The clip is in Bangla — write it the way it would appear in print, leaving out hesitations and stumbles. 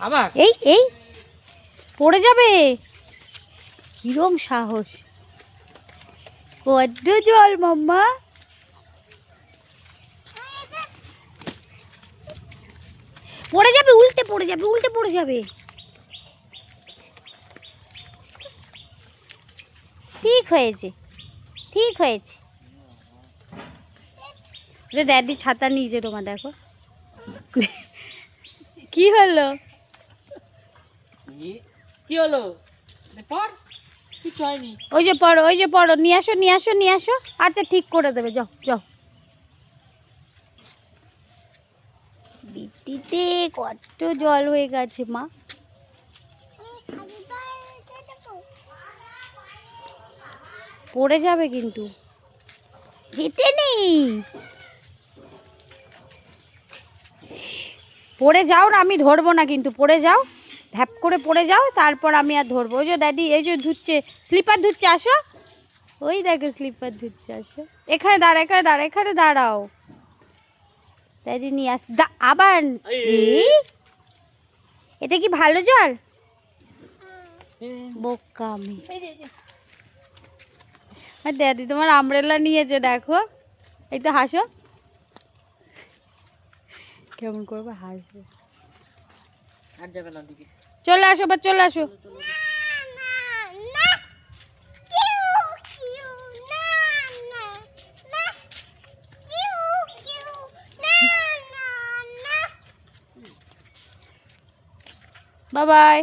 আবার এই এই পড়ে যাবে, কিরম সাহস, বড্ড জল মাম্মা। পড়ে যাবে, উল্টে পড়ে যাবে, উল্টে পড়ে যাবে। ঠিক হয়েছে, ঠিক হয়েছে। ড্যাডি ছাতা নিয়েছে তোমার, দেখো কি হলো, কি হলো? পড়, কিছু হয়নি। ওই যে পড়ো, ওই যে পড়ো, নিয়ে আসো নিয়ে আসো নিয়ে আসো। আচ্ছা ঠিক করে দেবে, যাও যাও। বৃষ্টিতে কত জল হয়ে গেছে মা। পড়ে যাবে কিন্তু, যেতে নেই। পড়ে যাও না, আমি ধরবো না কিন্তু, পড়ে যাও, ধ্যাপ করে পড়ে যাও, তারপর আমি আর ধরবো। ওই যে ড্যাডি এই যে ধুচ্ছে, স্লিপার ধুচ্ছে, আসো। ওই দেখো স্লিপার ধুচ্ছে, আসো। এখানে দাঁড়া, এখানে দাঁড়া, এখানে দাঁড়াও। ড্যাডি নিয়ে আস, আবার। এটা কি ভালো জল? বোকা আমি। আর ড্যাডি তোমার আমব্রেলা নিয়েছে, দেখো। এই তো হাসো, কেমন করবে, হাসবে। আর যাবে না দিকে। চলে আসো বা, চলে আসো। Bye bye.